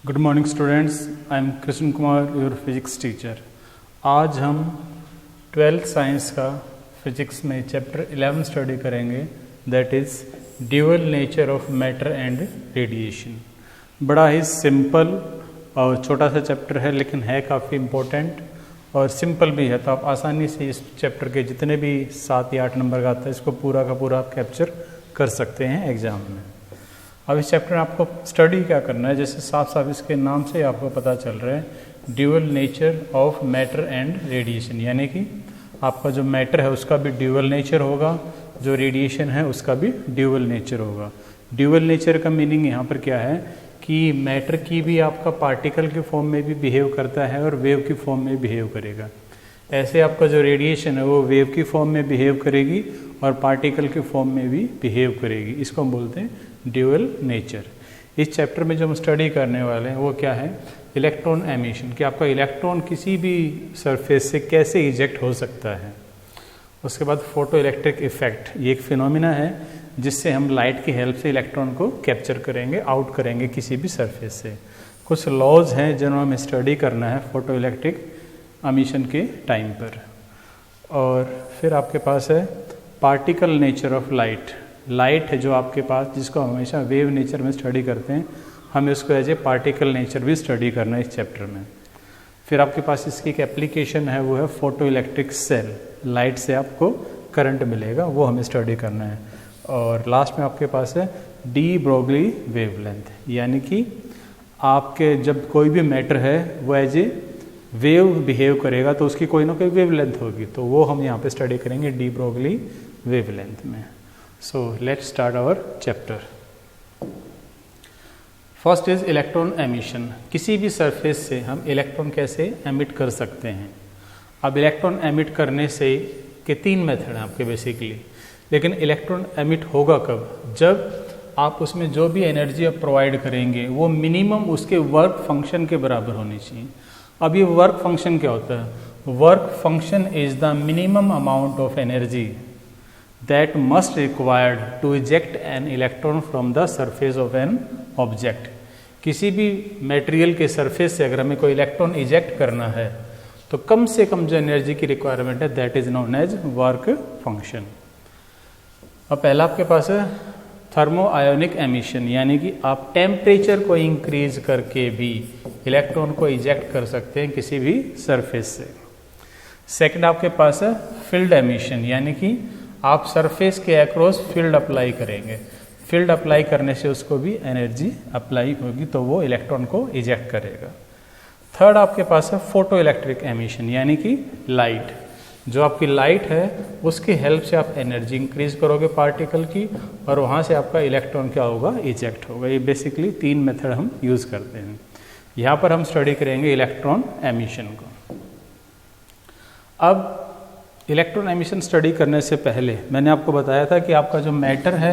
Good morning students, I am Krishna Kumar, your physics teacher. आज हम 12th science का physics में चैप्टर 11 स्टडी करेंगे, that is dual nature of matter and radiation. बड़ा ही simple और छोटा सा चैप्टर है, लेकिन है काफ़ी इम्पोर्टेंट और सिंपल भी है, तो आप आसानी से इस चैप्टर के जितने भी 7 या 8 नंबर का आता है इसको पूरा का पूरा आप कैप्चर कर सकते हैं एग्ज़ाम में। अब इस चैप्टर में आपको स्टडी क्या करना है, जैसे साफ साफ इसके नाम से आपको पता चल रहा है, dual nature of matter and radiation, यानी कि आपका जो मैटर है उसका भी ड्यूअल नेचर होगा, जो रेडिएशन है उसका भी ड्यूअल नेचर होगा। ड्यूअल नेचर का मीनिंग यहाँ पर क्या है कि मैटर की भी आपका पार्टिकल के फॉर्म में भी बिहेव करता है और वेव की फॉर्म में बिहेव करेगा। ऐसे आपका जो रेडिएशन है वो वेव की फॉर्म में बिहेव करेगी और पार्टिकल के फॉर्म में भी बिहेव करेगी। इसको हम बोलते हैं ड्यूअल नेचर। इस चैप्टर में जो हम स्टडी करने वाले हैं वो क्या है, इलेक्ट्रॉन एमिशन, कि आपका इलेक्ट्रॉन किसी भी सरफेस से कैसे इजेक्ट हो सकता है। उसके बाद फोटो इलेक्ट्रिक इफेक्ट, ये एक फिनोमिना है जिससे हम लाइट की हेल्प से इलेक्ट्रॉन को कैप्चर करेंगे, आउट करेंगे किसी भी सरफेस से। कुछ लॉज हैं जिन्होंने हमें स्टडी करना है फोटो इलेक्ट्रिक एमिशन के टाइम पर। और फिर आपके पास है particle nature of light. Light है जो आपके पास, जिसको हम हमेशा वेव नेचर में स्टडी करते हैं, हमें उसको एज ए पार्टिकल नेचर भी स्टडी करना है इस चैप्टर में। फिर आपके पास इसकी एक एप्लीकेशन है, वो है फोटो इलेक्ट्रिक सेल। लाइट से आपको करंट मिलेगा, वो हमें स्टडी करना है। और लास्ट में आपके पास है डी ब्रोगली वेवलेंथ, यानी कि आपके जब कोई भी मैटर है वो एज ए वेव बिहेव करेगा तो उसकी कोई ना कोई वेवलेंथ होगी, तो वो हम यहाँ पे स्टडी करेंगे डी ब्रोगली वेवलेंथ में। So let's start our chapter. First is electron emission. किसी भी सरफेस से हम इलेक्ट्रॉन कैसे एमिट कर सकते हैं। अब इलेक्ट्रॉन एमिट करने से के 3 मेथड हैं आपके बेसिकली, लेकिन इलेक्ट्रॉन एमिट होगा कब, जब आप उसमें जो भी एनर्जी आप प्रोवाइड करेंगे वो मिनिमम उसके वर्क फंक्शन के बराबर होनी चाहिए। अब ये वर्क फंक्शन क्या होता है, work function is the minimum amount of energy that must required to eject an electron from the surface of an object। किसी भी मटेरियल के सरफेस से अगर हमें कोई इलेक्ट्रॉन इजेक्ट करना है तो कम से कम जो एनर्जी की रिक्वायरमेंट है that is known as work function. अब पहला आपके पास है थर्मो आयोनिक एमिशन, यानी कि आप टेम्परेचर को इंक्रीज करके भी इलेक्ट्रॉन को इजेक्ट कर सकते हैं किसी भी सरफेस से। सेकंड आपके पास है फील्ड एमिशन, यानी कि आप सरफेस के अक्रॉस फील्ड अप्लाई करेंगे, फील्ड अप्लाई करने से उसको भी एनर्जी अप्लाई होगी तो वो इलेक्ट्रॉन को इजेक्ट करेगा। थर्ड आपके पास है फोटो इलेक्ट्रिक एमिशन, यानी कि लाइट, जो आपकी लाइट है उसकी हेल्प से आप एनर्जी इंक्रीज करोगे पार्टिकल की और वहाँ से आपका इलेक्ट्रॉन क्या होगा, इजेक्ट होगा। ये बेसिकली 3 मेथड हम यूज़ करते हैं। यहाँ पर हम स्टडी करेंगे इलेक्ट्रॉन एमिशन को। अब इलेक्ट्रॉन एमिशन स्टडी करने से पहले मैंने आपको बताया था कि आपका जो मैटर है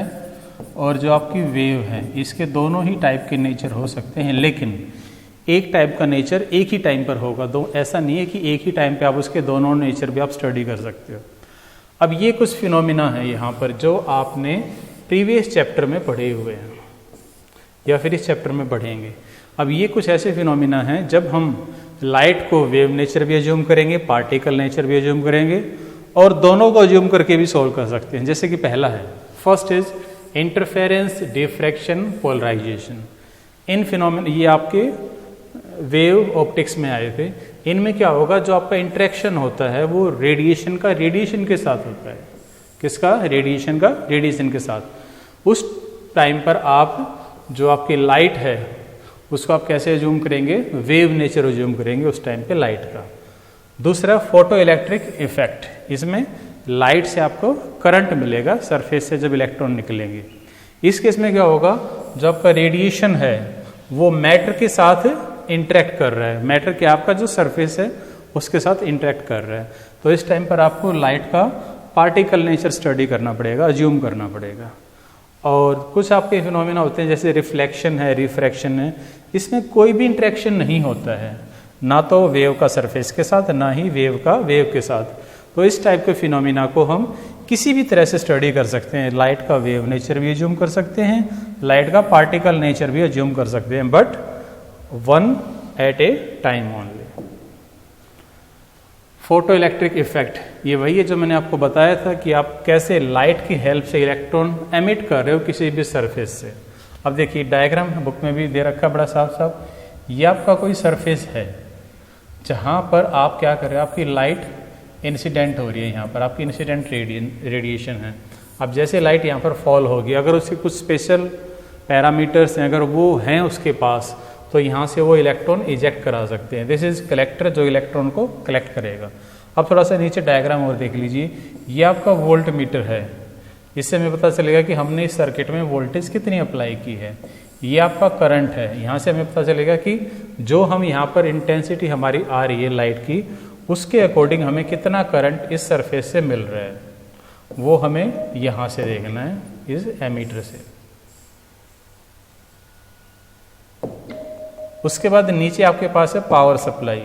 और जो आपकी वेव है इसके दोनों ही टाइप के नेचर हो सकते हैं, लेकिन एक टाइप का नेचर एक ही टाइम पर होगा। दो ऐसा नहीं है कि एक ही टाइम पे आप उसके दोनों नेचर भी आप स्टडी कर सकते हो। अब ये कुछ फिनोमिना है यहाँ पर जो आपने प्रीवियस चैप्टर में पढ़े हुए हैं या फिर इस चैप्टर में पढ़ेंगे। अब ये कुछ ऐसे फिनोमिना हैं जब हम लाइट को वेव नेचर भी अज्यूम करेंगे, पार्टिकल नेचर भी अज्यूम करेंगे और दोनों को अज्यूम करके भी सॉल्व कर सकते हैं। जैसे कि पहला है, first is interference, diffraction, polarisation. In phenomena ये आपके वेव ऑप्टिक्स में आए थे। इनमें क्या होगा, जो आपका इंटरेक्शन होता है वो रेडिएशन के साथ होता है। किसका, रेडिएशन के साथ। उस टाइम पर आप जो आपकी लाइट है उसको आप कैसे अज्यूम करेंगे, वेव नेचर अज्यूम करेंगे उस टाइम पे लाइट का। दूसरा फोटो इलेक्ट्रिक इफेक्ट, इसमें लाइट से आपको करंट मिलेगा सरफेस से जब इलेक्ट्रॉन निकलेंगे। इस केस में क्या होगा, जो आपका रेडिएशन है वो मैटर के साथ इंटरेक्ट कर रहा है, मैटर के आपका जो सरफेस है उसके साथ इंटरेक्ट कर रहा है, तो इस टाइम पर आपको लाइट का पार्टिकल नेचर स्टडी करना पड़ेगा, अज्यूम करना पड़ेगा। और कुछ आपके फिनोमेना होते हैं जैसे रिफ्लेक्शन है, रिफ्रैक्शन है, इसमें कोई भी इंटरेक्शन नहीं होता है, ना तो वेव का सरफेस के साथ ना ही वेव का वेव के साथ। तो इस टाइप के फिनोमिना को हम किसी भी तरह से स्टडी कर सकते हैं। लाइट का वेव नेचर भी अज्यूम कर सकते हैं, लाइट का पार्टिकल नेचर भी अज्यूम कर सकते हैं, but one at a time only. Photoelectric effect, ये वही है जो मैंने आपको बताया था कि आप कैसे लाइट की हेल्प से इलेक्ट्रॉन एमिट कर रहे हो किसी भी सरफेस से। अब देखिए डायग्राम बुक में भी दे रखा बड़ा साफ साफ, ये आपका कोई सरफेस है जहाँ पर आप क्या कर रहे हो, आपकी लाइट इंसिडेंट हो रही है, यहाँ पर आपकी इंसिडेंट रेडिएशन है। अब जैसे लाइट यहाँ पर फॉल होगी, अगर उसके कुछ स्पेशल पैरामीटर्स हैं, अगर वो हैं उसके पास, तो यहाँ से वो इलेक्ट्रॉन इजेक्ट करा सकते हैं। दिस इज कलेक्टर जो इलेक्ट्रॉन को कलेक्ट करेगा। अब थोड़ा सा नीचे डायग्राम और देख लीजिए, ये आपका वोल्ट मीटर है, इससे हमें पता चलेगा कि हमने इस सर्किट में वोल्टेज कितनी अप्लाई की है। ये आपका करंट है, यहाँ से हमें पता चलेगा कि जो हम यहाँ पर इंटेंसिटी हमारी आ रही है लाइट की, उसके अकॉर्डिंग हमें कितना करंट इस सरफेस से मिल रहा है, वो हमें यहाँ से देखना है इस एमीटर से। उसके बाद नीचे आपके पास है पावर सप्लाई,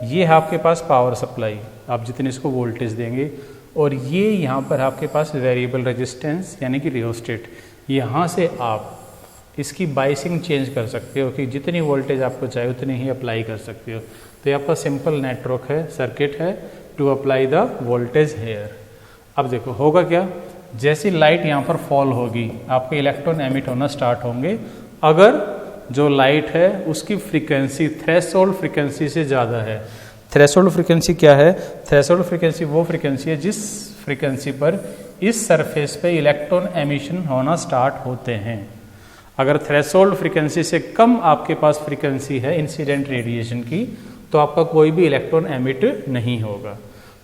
ये है आपके पास पावर सप्लाई, आप जितने इसको वोल्टेज देंगे, और ये यहाँ पर आपके पास वेरिएबल रेजिस्टेंस यानी कि रियोस्टेट, यहाँ से आप इसकी बाइसिंग चेंज कर सकते हो कि जितनी वोल्टेज आपको चाहिए उतनी ही अप्लाई कर सकते हो। तो ये आपका सिंपल नेटवर्क है, सर्किट है to apply the voltage here. अब देखो होगा क्या, जैसी लाइट यहाँ पर फॉल होगी आपके इलेक्ट्रॉन एमिट होना स्टार्ट होंगे, अगर जो लाइट है उसकी फ्रीक्वेंसी थ्रेशोल्ड फ्रीक्वेंसी से ज़्यादा है। थ्रेशोल्ड फ्रीक्वेंसी क्या है? थ्रेशोल्ड फ्रीक्वेंसी वो फ्रीक्वेंसी है जिस फ्रीक्वेंसी पर इस सरफेस पे इलेक्ट्रॉन एमिशन होना स्टार्ट होते हैं। अगर थ्रेशोल्ड फ्रीक्वेंसी से कम आपके पास फ्रीक्वेंसी है इंसिडेंट रेडिएशन की, तो आपका कोई भी इलेक्ट्रॉन एमिट नहीं होगा।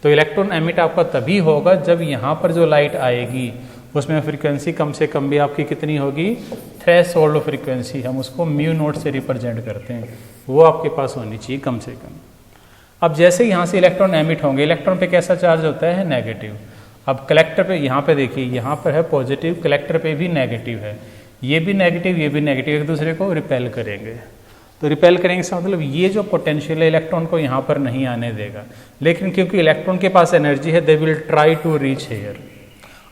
तो इलेक्ट्रॉन एमिट आपका तभी होगा जब यहाँ पर जो लाइट आएगी उसमें फ्रीक्वेंसी कम से कम भी आपकी कितनी होगी? थ्रेशोल्ड फ्रीक्वेंसी, हम उसको म्यू नोट से रिप्रेजेंट करते हैं, वो आपके पास होनी चाहिए कम से कम। अब जैसे यहाँ से इलेक्ट्रॉन एमिट होंगे, इलेक्ट्रॉन पे कैसा चार्ज होता है? नेगेटिव। अब कलेक्टर पे यहाँ पे देखिए, यहाँ पर है पॉजिटिव, कलेक्टर पे भी नेगेटिव है, ये भी नेगेटिव ये भी नेगेटिव, एक दूसरे को रिपेल करेंगे। तो रिपेल करेंगे इसका मतलब ये जो पोटेंशियल है इलेक्ट्रॉन को यहाँ पर नहीं आने देगा, लेकिन क्योंकि इलेक्ट्रॉन के पास एनर्जी है, they will try to reach here.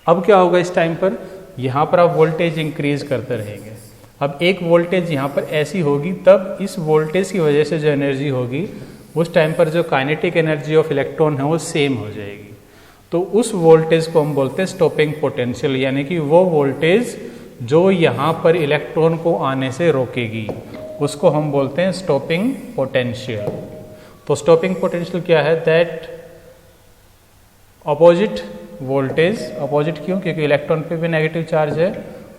अब क्या होगा इस टाइम पर, यहाँ पर आप वोल्टेज इंक्रीज करते रहेंगे। अब एक वोल्टेज यहाँ पर ऐसी होगी, तब इस वोल्टेज की वजह से जो एनर्जी होगी उस टाइम पर जो काइनेटिक एनर्जी ऑफ इलेक्ट्रॉन है वो सेम हो जाएगी। तो उस वोल्टेज को हम बोलते हैं स्टॉपिंग पोटेंशियल, यानी कि वो वोल्टेज जो यहाँ पर इलेक्ट्रॉन को आने से रोकेगी उसको हम बोलते हैं स्टॉपिंग पोटेंशियल। तो स्टॉपिंग पोटेंशियल क्या है? दैट अपोजिट वोल्टेज, अपोजिट क्यों? क्योंकि इलेक्ट्रॉन पे भी नेगेटिव चार्ज है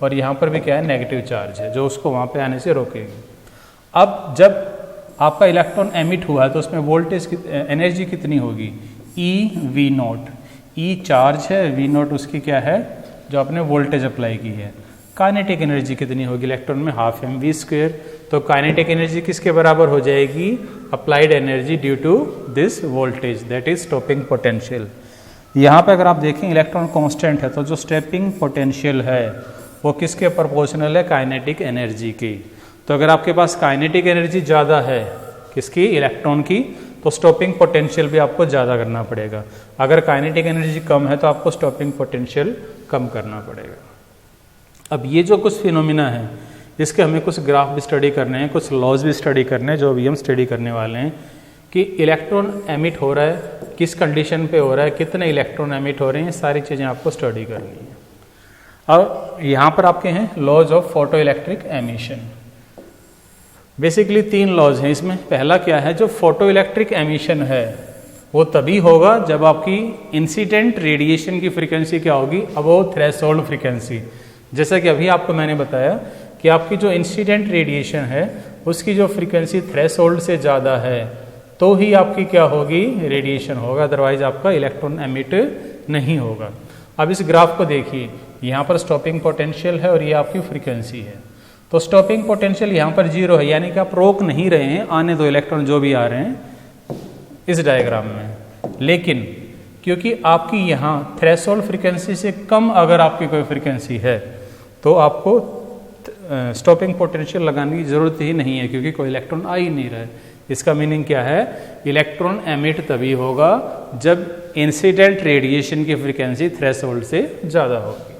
और यहाँ पर भी क्या है? नेगेटिव चार्ज है, जो उसको वहाँ पे आने से रोकेगी। अब जब आपका इलेक्ट्रॉन एमिट हुआ है तो उसमें वोल्टेज एनर्जी कितनी होगी? E V naught. E charge है, वी नोट उसकी क्या है? जो आपने वोल्टेज अप्लाई की है। काइनेटिक एनर्जी कितनी होगी इलेक्ट्रॉन में? Half m v square. तो काइनेटिक एनर्जी किसके बराबर हो जाएगी? Applied energy due to this voltage, that is stopping potential. यहाँ पे अगर आप देखें इलेक्ट्रॉन कांस्टेंट है, तो जो स्टॉपिंग पोटेंशियल है वो किसके प्रोपोर्शनल है? काइनेटिक एनर्जी की। तो अगर आपके पास काइनेटिक एनर्जी ज़्यादा है किसकी? इलेक्ट्रॉन की, तो स्टॉपिंग पोटेंशियल भी आपको ज़्यादा करना पड़ेगा। अगर काइनेटिक एनर्जी कम है तो आपको स्टॉपिंग पोटेंशियल कम करना पड़ेगा। अब ये जो कुछ फिनोमिना है इसके हमें कुछ ग्राफ भी स्टडी करने हैं, कुछ लॉज भी स्टडी करने हैं, जो अभी हम स्टडी करने वाले हैं कि इलेक्ट्रॉन एमिट हो रहा है, किस कंडीशन पे हो रहा है, कितने इलेक्ट्रॉन एमिट हो रहे हैं, सारी चीज़ें आपको स्टडी करनी है। अब यहाँ पर आपके हैं laws of photoelectric emission. Basically 3 laws हैं इसमें। पहला क्या है? जो फोटो इलेक्ट्रिक एमिशन है वो तभी होगा जब आपकी इंसिडेंट रेडिएशन की फ्रीक्वेंसी क्या होगी? Above threshold frequency. जैसा कि अभी आपको मैंने बताया कि आपकी जो इंसिडेंट रेडिएशन है उसकी जो फ्रीक्वेंसी थ्रेशोल्ड से ज़्यादा है तो ही आपकी क्या होगी? रेडिएशन होगा, अदरवाइज आपका इलेक्ट्रॉन एमिट नहीं होगा। अब इस ग्राफ को देखिए, यहाँ पर स्टॉपिंग पोटेंशियल है और ये आपकी फ्रीक्वेंसी है। तो स्टॉपिंग पोटेंशियल यहाँ पर 0 है, यानी कि आप रोक नहीं रहे हैं, आने दो इलेक्ट्रॉन जो भी आ रहे हैं इस डायग्राम में। लेकिन क्योंकि आपकी यहाँ थ्रेशोल्ड फ्रीक्वेंसी से कम अगर आपकी कोई फ्रीक्वेंसी है तो आपको स्टॉपिंग पोटेंशियल लगाने की ज़रूरत ही नहीं है, क्योंकि कोई इलेक्ट्रॉन आ ही नहीं रहा है। इसका मीनिंग क्या है? इलेक्ट्रॉन एमिट तभी होगा जब इंसिडेंट रेडिएशन की फ्रीक्वेंसी थ्रेशोल्ड से ज़्यादा होगी।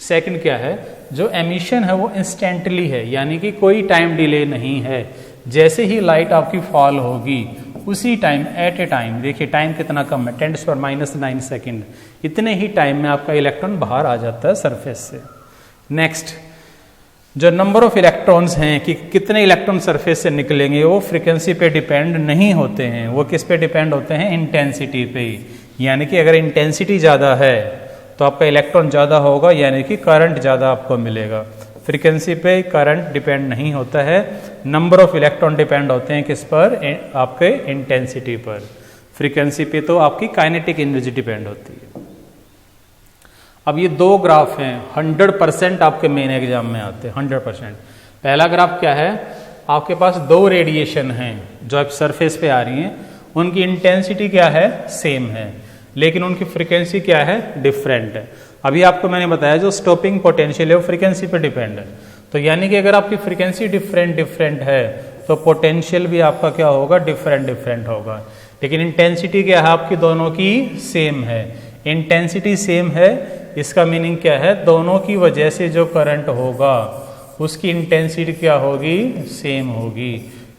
सेकंड क्या है, जो एमिशन है वो इंस्टेंटली है, यानी कि कोई टाइम डिले नहीं है। जैसे ही लाइट आपकी फॉल होगी उसी टाइम एट ए टाइम, देखिए टाइम कितना कम है, 10⁻⁹ सेकंड, इतने ही टाइम में आपका इलेक्ट्रॉन बाहर आ जाता है सरफेस से। नेक्स्ट, जो नंबर ऑफ इलेक्ट्रॉन्स हैं कि कितने इलेक्ट्रॉन सरफेस से निकलेंगे वो फ्रीक्वेंसी पे डिपेंड नहीं होते हैं, वो किस पे डिपेंड होते हैं, इंटेंसिटी पे। यानी कि अगर इंटेंसिटी ज़्यादा है तो आपका इलेक्ट्रॉन ज़्यादा होगा, यानी कि करंट ज़्यादा आपको मिलेगा। फ्रीक्वेंसी पे करंट डिपेंड नहीं होता है, नंबर ऑफ इलेक्ट्रॉन डिपेंड होते हैं किस पर, आपके इंटेंसिटी पर। फ्रीक्वेंसी पे तो आपकी काइनेटिक एनर्जी डिपेंड होती है। अब ये दो ग्राफ हैं, 100% आपके मेन एग्जाम में आते हैं, 100%। पहला ग्राफ क्या है, आपके पास दो रेडिएशन हैं जो आप सरफेस पे आ रही हैं, उनकी इंटेंसिटी क्या है, सेम है, लेकिन उनकी फ्रीक्वेंसी क्या है, डिफरेंट है। अभी आपको मैंने बताया जो स्टॉपिंग पोटेंशियल है वो फ्रीक्वेंसी पे डिपेंड है, तो यानी कि अगर आपकी फ्रीक्वेंसी डिफरेंट है तो पोटेंशियल भी आपका क्या होगा, डिफरेंट होगा। लेकिन इंटेंसिटी क्या है आपकी, दोनों की सेम है। इंटेंसिटी सेम है, इसका मीनिंग क्या है, दोनों की वजह से जो करंट होगा उसकी इंटेंसिटी क्या होगी, सेम होगी,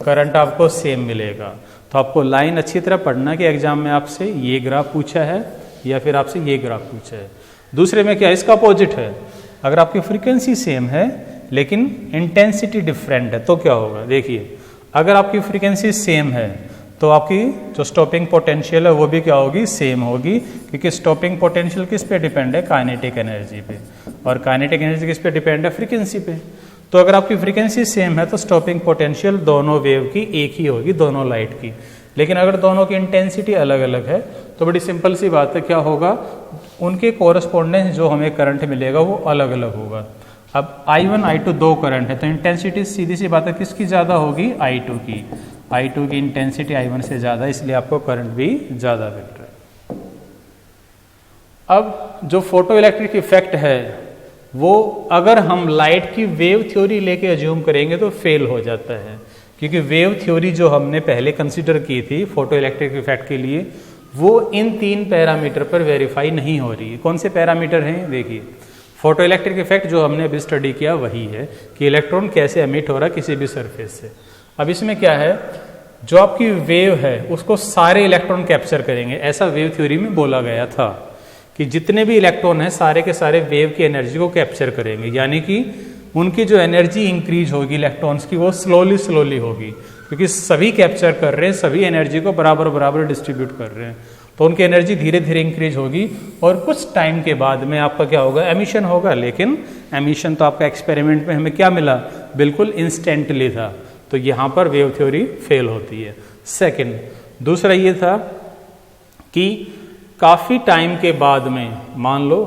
करंट आपको सेम मिलेगा। तो आपको लाइन अच्छी तरह पढ़ना कि एग्जाम में आपसे ये ग्राफ पूछा है या फिर आपसे ये ग्राफ पूछा है। दूसरे में क्या, इसका अपोजिट है, अगर आपकी फ्रीक्वेंसी सेम है लेकिन इंटेंसिटी डिफरेंट है तो क्या होगा, देखिए अगर आपकी फ्रीक्वेंसी सेम है तो आपकी जो स्टॉपिंग पोटेंशियल है वो भी क्या होगी, सेम होगी, क्योंकि स्टॉपिंग पोटेंशियल किस पे डिपेंड है, काइनेटिक एनर्जी पे, और काइनेटिक एनर्जी किस पे डिपेंड है, फ्रीक्वेंसी पे। तो अगर आपकी फ्रीक्वेंसी सेम है तो स्टॉपिंग पोटेंशियल दोनों वेव की एक ही होगी, दोनों लाइट की। लेकिन अगर दोनों की इंटेंसिटी अलग अलग है तो बड़ी सिंपल सी बात है, क्या होगा, उनके कोरस्पोंडेंस जो हमें करंट मिलेगा वो अलग अलग होगा। अब I1 I2 दो करंट है तो इंटेंसिटी सीधी सी बात है किसकी ज़्यादा होगी, I2 की। I2 की इंटेंसिटी I1 से ज़्यादा, इसलिए आपको करंट भी ज़्यादा मिल रहा है। अब जो फोटो इलेक्ट्रिक इफेक्ट है वो अगर हम लाइट की वेव थ्योरी लेके अज्यूम करेंगे तो फेल हो जाता है, क्योंकि वेव थ्योरी जो हमने पहले कंसिडर की थी फोटो इलेक्ट्रिक इफेक्ट के लिए वो इन 3 पैरामीटर पर वेरीफाई नहीं हो रही है। कौन से पैरामीटर हैं, देखिए फोटो इलेक्ट्रिक इफेक्ट जो हमने अभी स्टडी किया वही है कि इलेक्ट्रॉन कैसे एमिट हो रहा है किसी भी सरफेस से। अब इसमें क्या है, जो आपकी वेव है उसको सारे इलेक्ट्रॉन कैप्चर करेंगे, ऐसा वेव थ्योरी में बोला गया था कि जितने भी इलेक्ट्रॉन हैं सारे के सारे वेव की एनर्जी को कैप्चर करेंगे, यानी कि उनकी जो एनर्जी इंक्रीज होगी इलेक्ट्रॉन्स की वो स्लोली होगी, क्योंकि सभी कैप्चर कर रहे हैं, सभी एनर्जी को बराबर डिस्ट्रीब्यूट कर रहे हैं, तो उनकी एनर्जी धीरे धीरे इंक्रीज होगी और कुछ टाइम के बाद में आपका क्या होगा, एमिशन होगा। लेकिन एमिशन तो आपका एक्सपेरिमेंट में हमें क्या मिला, बिल्कुल इंस्टेंटली था, तो यहाँ पर वेव थ्योरी फेल होती है। सेकंड, दूसरा ये था कि काफ़ी टाइम के बाद में, मान लो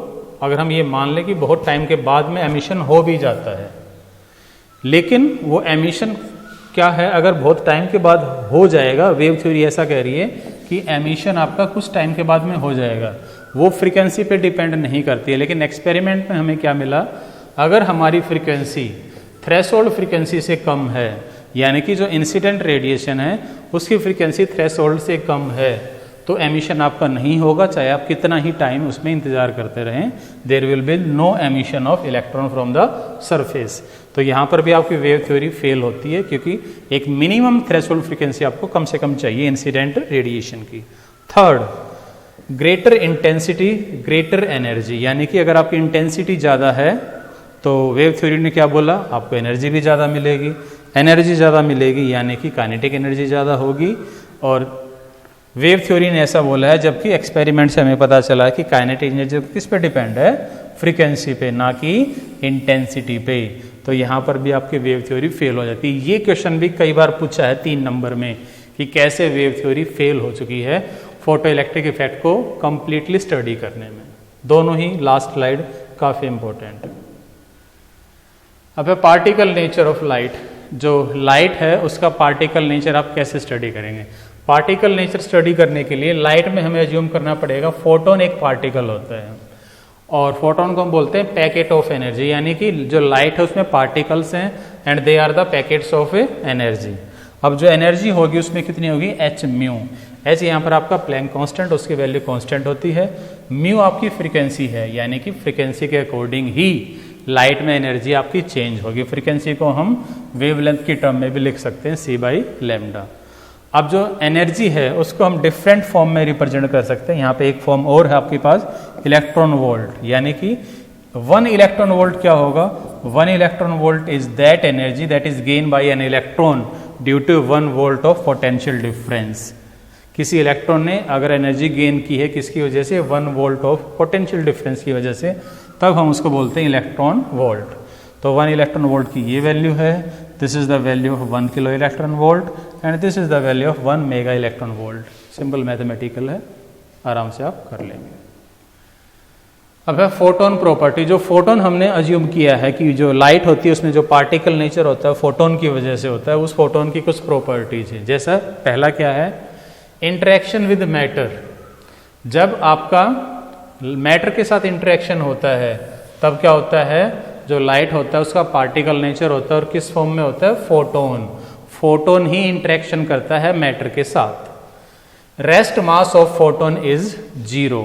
अगर हम ये मान लें कि बहुत टाइम के बाद में एमिशन हो भी जाता है, लेकिन वो एमिशन क्या है, अगर बहुत टाइम के बाद हो जाएगा, वेव थ्योरी ऐसा कह रही है कि एमिशन आपका कुछ टाइम के बाद में हो जाएगा, वो फ्रीक्वेंसी पे डिपेंड नहीं करती है। लेकिन एक्सपेरिमेंट में हमें क्या मिला, अगर हमारी फ्रीक्वेंसी थ्रेशोल्ड फ्रीक्वेंसी से कम है, यानी कि जो इंसिडेंट रेडिएशन है उसकी फ्रीक्वेंसी थ्रेशोल्ड से कम है, तो एमिशन आपका नहीं होगा, चाहे आप कितना ही टाइम उसमें इंतजार करते रहें, there will be no emission of electron from the surface. तो यहाँ पर भी आपकी वेव थ्योरी फेल होती है, क्योंकि एक मिनिमम थ्रेशोल्ड फ्रीक्वेंसी आपको कम से कम चाहिए इंसिडेंट रेडिएशन की। Third, greater intensity greater energy, यानी कि अगर आपकी इंटेंसिटी ज़्यादा है तो वेव थ्योरी ने क्या बोला, आपको एनर्जी भी ज़्यादा मिलेगी, एनर्जी ज़्यादा मिलेगी यानी कि काइनेटिक एनर्जी ज़्यादा होगी, और वेव थ्योरी ने ऐसा बोला है, जबकि एक्सपेरिमेंट से हमें पता चला है कि काइनेटिक एनर्जी किस पे डिपेंड है, फ्रीक्वेंसी पे, ना कि इंटेंसिटी पे। तो यहाँ पर भी आपकी वेव थ्योरी फेल हो जाती है। ये क्वेश्चन भी कई बार पूछा है 3 नंबर में कि कैसे वेव थ्योरी फेल हो चुकी है फोटो इलेक्ट्रिक इफेक्ट को कंप्लीटली स्टडी करने में। दोनों ही लास्ट स्लाइड काफ़ी इंपॉर्टेंट है। अब है पार्टिकल नेचर ऑफ लाइट। जो लाइट है उसका पार्टिकल नेचर आप कैसे स्टडी करेंगे। पार्टिकल नेचर स्टडी करने के लिए लाइट में हमें अज्यूम करना पड़ेगा फोटोन एक पार्टिकल होता है, और फोटोन को हम बोलते हैं पैकेट ऑफ एनर्जी, यानी कि जो लाइट है उसमें पार्टिकल्स हैं and they are the packets of energy. अब जो एनर्जी होगी उसमें कितनी होगी, h म्यू। एच यहाँ पर आपका प्लैंक कांस्टेंट, उसकी वैल्यू कांस्टेंट होती है। म्यू आपकी फ्रीक्वेंसी है, यानी कि फ्रीक्वेंसी के अकॉर्डिंग ही लाइट में एनर्जी आपकी चेंज होगी। फ्रीक्वेंसी को हम वेवलेंथ की टर्म में भी लिख सकते हैं c/λ। अब जो एनर्जी है उसको हम डिफरेंट फॉर्म में रिप्रेजेंट कर सकते हैं। यहाँ पे एक फॉर्म और है आपके पास, इलेक्ट्रॉन वोल्ट, यानी कि 1 इलेक्ट्रॉन वोल्ट क्या होगा? 1 electron volt is that energy that is gain by an electron due to 1 volt of potential difference. किसी इलेक्ट्रॉन ने अगर एनर्जी गेन की है किसकी वजह से? 1 वोल्ट ऑफ पोटेंशियल डिफरेंस की वजह से, तब हम उसको बोलते हैं इलेक्ट्रॉन वोल्ट। तो 1 इलेक्ट्रॉन वोल्ट की ये वैल्यू है, this is the value of 1 kilo electron volt and this is the value of 1 mega electron volt. Simple mathematical है, आराम से आप कर लेंगे। अब है फोटोन प्रॉपर्टी। जो फोटोन हमने अज्यूम किया है कि जो लाइट होती है उसमें जो पार्टिकल नेचर होता है फोटोन की वजह से होता है, उस फोटोन की कुछ प्रॉपर्टीज है। जैसा पहला क्या है? Interaction with matter. जब आपका मैटर के साथ इंटरेक्शन होता है तब क्या होता है? जो लाइट होता है उसका पार्टिकल नेचर होता है और किस फॉर्म में होता है? फोटोन। फोटोन ही इंटरेक्शन करता है मैटर के साथ। Rest mass of photon is 0।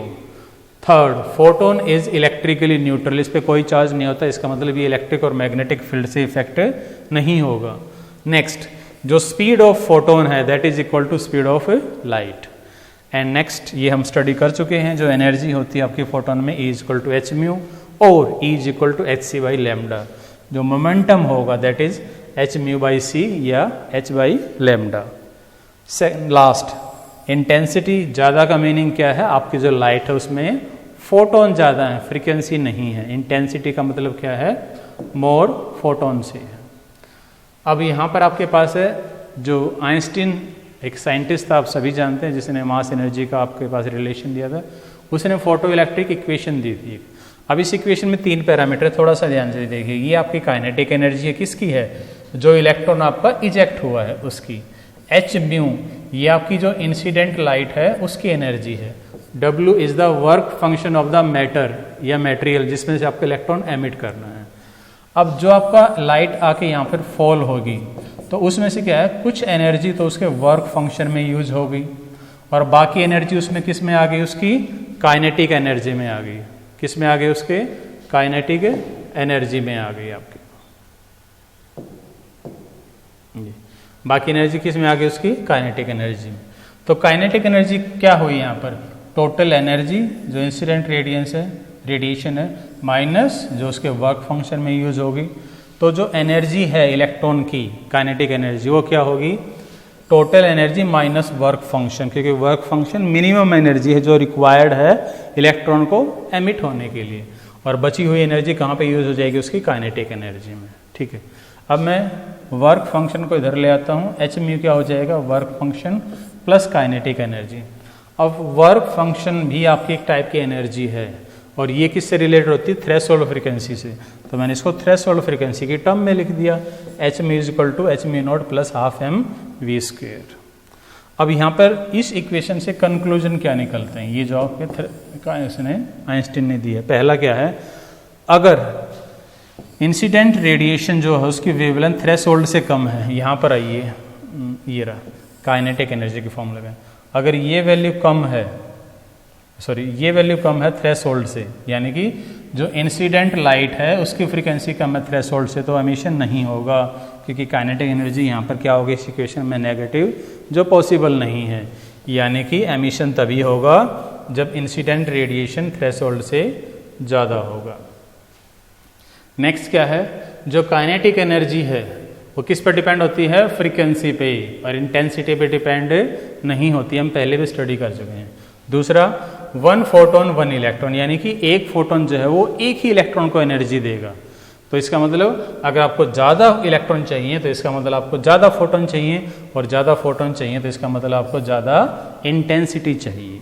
Third, photon is electrically neutral, इस पे कोई चार्ज नहीं होता, इसका मतलब ये इलेक्ट्रिक और मैग्नेटिक फील्ड से इफेक्ट नहीं होगा। नेक्स्ट, जो स्पीड ऑफ फोटोन है that is equal to speed of light. And next, ये हम स्टडी कर चुके हैं, जो एनर्जी होती है आपके फोटोन में E is equal to h mu और E is equal to hc/λ। जो मोमेंटम होगा that is h mu by c या h/λ। Last, intensity. ज़्यादा का मीनिंग क्या है? आपकी जो लाइट है उसमें फोटोन ज़्यादा है, फ्रीक्वेंसी नहीं है। इंटेंसिटी का मतलब क्या है? मोर फोटोन से है। अब यहाँ पर आपके पास है जो आइंस्टीन, एक साइंटिस्ट था, आप सभी जानते हैं, जिसने मास एनर्जी का आपके पास रिलेशन दिया था, उसने फोटो इलेक्ट्रिक इक्वेशन दी थी। अब इस इक्वेशन में 3 पैरामीटर, थोड़ा सा ध्यान से देखिए। ये आपकी काइनेटिक एनर्जी है, किसकी है? जो इलेक्ट्रॉन आपका इजेक्ट हुआ है उसकी। एच म्यू, ये आपकी जो इंसिडेंट लाइट है उसकी एनर्जी है। W is the work function of the matter या मटेरियल जिसमें से आपको इलेक्ट्रॉन एमिट करना है। अब जो आपका लाइट आके यहाँ पर फॉल होगी तो उसमें से क्या है? कुछ एनर्जी तो उसके वर्क फंक्शन में यूज होगी और बाकी एनर्जी उसमें किस में आ गई? उसकी काइनेटिक एनर्जी में आ गई। किस में आ गई? उसके काइनेटिक एनर्जी में आ गई आपकी। बाकी एनर्जी किस में आ गई? उसकी काइनेटिक एनर्जी में। तो काइनेटिक एनर्जी क्या हुई यहाँ पर? टोटल एनर्जी जो इंसिडेंट रेडिएशन है माइनस जो उसके वर्क फंक्शन में यूज होगी। तो जो एनर्जी है इलेक्ट्रॉन की काइनेटिक एनर्जी वो क्या होगी? Total energy minus work function, क्योंकि वर्क फंक्शन मिनिमम एनर्जी है जो रिक्वायर्ड है इलेक्ट्रॉन को एमिट होने के लिए, और बची हुई एनर्जी कहाँ पे यूज हो जाएगी? उसकी काइनेटिक एनर्जी में। ठीक है, अब मैं वर्क फंक्शन को इधर ले आता हूँ। एच म्यू क्या हो जाएगा? Work function plus kinetic energy. अब वर्क फंक्शन भी आपकी एक टाइप की एनर्जी है और ये किससे रिलेटेड होती है? थ्रेशोल्ड फ्रीक्वेंसी से। तो मैंने इसको थ्रेशोल्ड फ्रीक्वेंसी की टर्म में लिख दिया, h mu is equal to h mu nought plus half m v square. अब यहाँ पर इस इक्वेशन से कंक्लूजन क्या निकलते हैं? ये जो आपके इसने आइंस्टीन ने दी है। पहला क्या है? अगर इंसिडेंट रेडिएशन जो है उसकी वेवलेंथ थ्रेशोल्ड से कम है, यहाँ पर आइए, ये रहा काइनेटिक एनर्जी की फॉर्मूला में, अगर ये वैल्यू कम है, ये वैल्यू कम है थ्रेशोल्ड से, यानी कि जो इंसिडेंट लाइट है उसकी फ्रीक्वेंसी कम है थ्रेशोल्ड से, तो एमिशन नहीं होगा, क्योंकि काइनेटिक एनर्जी यहाँ पर क्या होगी इस इक्वेशन में? नेगेटिव, जो पॉसिबल नहीं है। यानी कि एमिशन तभी होगा जब इंसिडेंट रेडिएशन थ्रेशोल्ड से ज़्यादा होगा। नेक्स्ट क्या है? जो काइनेटिक एनर्जी है वो किस पर डिपेंड होती है? फ्रीक्वेंसी पे, और इंटेंसिटी पे डिपेंड नहीं होती, हम पहले भी स्टडी कर चुके हैं। दूसरा, 1 फोटोन 1 इलेक्ट्रॉन, यानी कि एक फोटोन जो है वो एक ही इलेक्ट्रॉन को एनर्जी देगा। तो इसका मतलब अगर आपको ज़्यादा इलेक्ट्रॉन चाहिए तो इसका मतलब आपको ज़्यादा फोटोन चाहिए, और ज़्यादा फोटोन चाहिए तो इसका मतलब आपको ज़्यादा इंटेंसिटी चाहिए।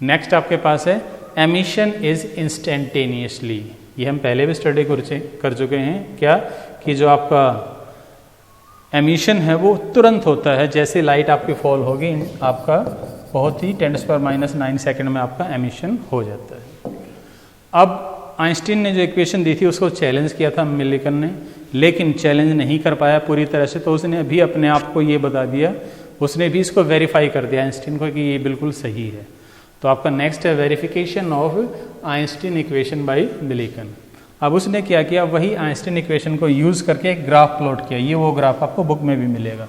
नेक्स्ट आपके पास है एमिशन इज इंस्टेंटेनियसली। ये हम पहले भी स्टडी कर चुके हैं क्या, कि जो आपका एमिशन है वो तुरंत होता है, जैसे लाइट आपकी फॉल होगी आपका बहुत ही 10⁻⁹ सेकंड में आपका एमिशन हो जाता है। अब आइंस्टीन ने जो इक्वेशन दी थी उसको चैलेंज किया था मिलिकन ने, लेकिन चैलेंज नहीं कर पाया पूरी तरह से, तो उसने अभी अपने आप को ये बता दिया उसने भी इसको वेरीफाई कर दिया आइंस्टीन को कि ये बिल्कुल सही है। तो आपका नेक्स्ट है verification of Einstein equation by Millikan. अब उसने क्या किया, वही आइंस्टीन इक्वेशन को यूज़ करके एक ग्राफ प्लॉट किया। ये वो ग्राफ आपको बुक में भी मिलेगा।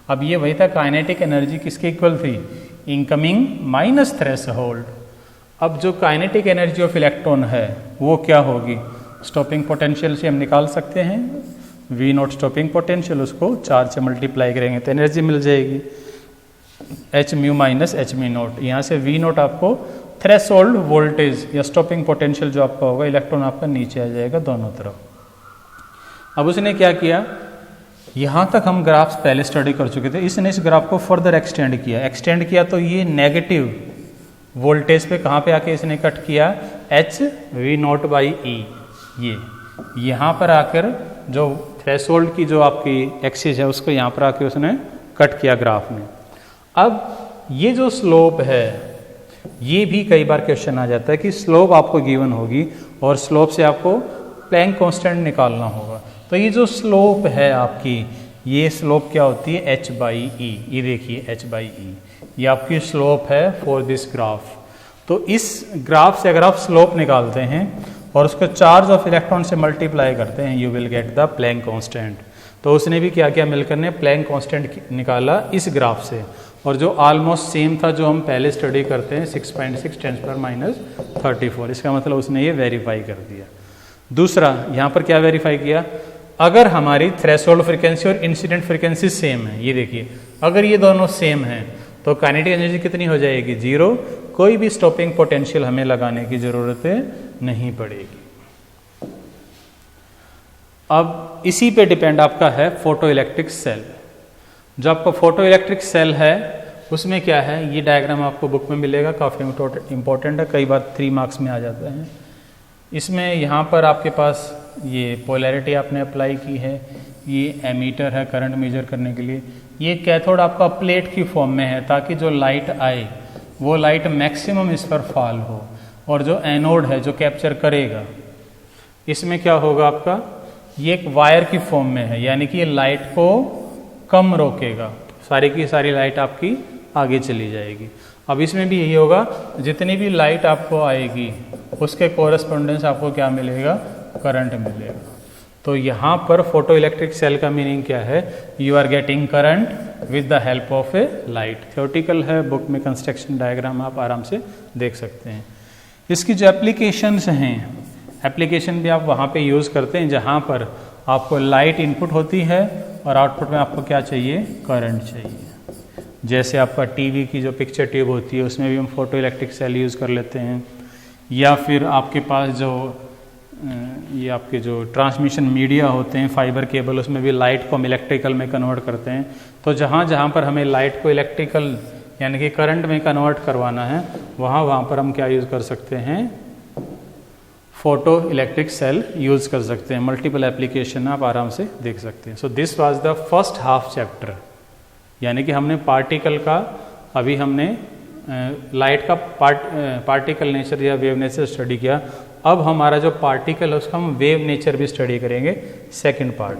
अब ये वही था, काइनेटिक एनर्जी किसके इक्वल थी, इनकमिंग माइनस थ्रेशोल्ड। अब जो काइनेटिक एनर्जी ऑफ इलेक्ट्रॉन है वो क्या होगी, स्टॉपिंग पोटेंशियल से हम निकाल सकते हैं, वी नॉट स्टॉपिंग पोटेंशियल, उसको 4 से मल्टीप्लाई करेंगे तो एनर्जी मिल जाएगी H mu minus H me not. यहाँ से वी नॉट आपको थ्रेशोल्ड वोल्टेज या स्टॉपिंग पोटेंशियल जो आपका होगा, इलेक्ट्रॉन आपका नीचे आ जाएगा दोनों तरफ। अब उसने क्या किया, यहाँ तक हम ग्राफ्स पहले स्टडी कर चुके थे, इसने इस ग्राफ को फर्दर एक्सटेंड किया तो ये नेगेटिव वोल्टेज पे कहाँ पे आके इसने कट किया, H we not by E. ये यहाँ पर आकर जो थ्रेशोल्ड की जो आपकी एक्सिस है उसको यहाँ पर आके उसने कट किया ग्राफ में। अब ये जो स्लोप है, ये भी कई बार क्वेश्चन आ जाता है कि स्लोप आपको गिवन होगी और स्लोप से आपको प्लैंक कांस्टेंट निकालना होगा। तो ये जो स्लोप है आपकी, ये स्लोप क्या होती है, एच बाई ई। ये देखिए एच बाई ई, ये आपकी स्लोप है फॉर दिस ग्राफ। तो इस ग्राफ से अगर आप स्लोप निकालते हैं और उसको चार्ज ऑफ इलेक्ट्रॉन से मल्टीप्लाई करते हैं, you will get the plank constant. तो उसने भी क्या किया, मिलकर ने प्लैंक कांस्टेंट निकाला इस ग्राफ से, और जो ऑलमोस्ट सेम था जो हम पहले स्टडी करते हैं 6.6 × 10⁻34। इसका मतलब उसने ये वेरीफाई कर दिया। दूसरा यहाँ पर क्या वेरीफाई किया, अगर हमारी थ्रेशोल्ड फ्रीक्वेंसी और इंसिडेंट फ्रीक्वेंसी सेम है, ये देखिए अगर ये दोनों सेम हैं तो काइनेटिक एनर्जी कितनी हो जाएगी, 0। कोई भी स्टॉपिंग पोटेंशियल हमें लगाने की जरूरत नहीं पड़ेगी। अब इसी पे डिपेंड आपका है फोटो इलेक्ट्रिक सेल। जो आपका फोटो इलेक्ट्रिक सेल है उसमें क्या है, ये डायग्राम आपको बुक में मिलेगा, काफ़ी इंपॉर्टेंट है, कई बार 3 मार्क्स में आ जाता है। इसमें यहाँ पर आपके पास ये पोलैरिटी आपने अप्लाई की है, ये एमीटर है करंट मेजर करने के लिए, ये कैथोड आपका प्लेट की फॉर्म में है ताकि जो लाइट आए वो लाइट मैक्सिमम इस पर फॉल हो, और जो एनोड है जो कैप्चर करेगा, इसमें क्या होगा आपका, ये एक वायर की फॉर्म में है, यानी कि ये लाइट को कम रोकेगा, सारी की सारी लाइट आपकी आगे चली जाएगी। अब इसमें भी यही होगा, जितनी भी लाइट आपको आएगी उसके कोरस्पोंडेंस आपको क्या मिलेगा, करंट मिलेगा। तो यहाँ पर फोटो इलेक्ट्रिक सेल का मीनिंग क्या है, you are getting current with the help of a light. Theoretical है, बुक में कंस्ट्रक्शन डायग्राम आप आराम से देख सकते हैं। इसकी जो एप्लीकेशंस हैं, एप्लीकेशन भी आप वहाँ पे यूज़ करते हैं जहाँ पर आपको लाइट इनपुट होती है और आउटपुट में आपको क्या चाहिए, करंट चाहिए। जैसे आपका टीवी की जो पिक्चर ट्यूब होती है उसमें भी हम फोटो इलेक्ट्रिक सेल यूज़ कर लेते हैं, या फिर आपके पास जो ये आपके जो ट्रांसमिशन मीडिया होते हैं, फाइबर केबल, उसमें भी लाइट को हम इलेक्ट्रिकल में कन्वर्ट करते हैं। तो जहाँ जहाँ पर हमें लाइट को इलेक्ट्रिकल यानी कि करंट में कन्वर्ट करवाना है, वहाँ पर हम क्या यूज़ कर सकते हैं, फोटो इलेक्ट्रिक सेल यूज़ कर सकते हैं। मल्टीपल एप्लीकेशन आप आराम से देख सकते हैं। So this was the first half chapter, यानी कि हमने पार्टिकल का, अभी हमने लाइट का पार्टिकल नेचर या वेव नेचर स्टडी किया। अब हमारा जो पार्टिकल है उसका हम वेव नेचर भी स्टडी करेंगे सेकंड पार्ट।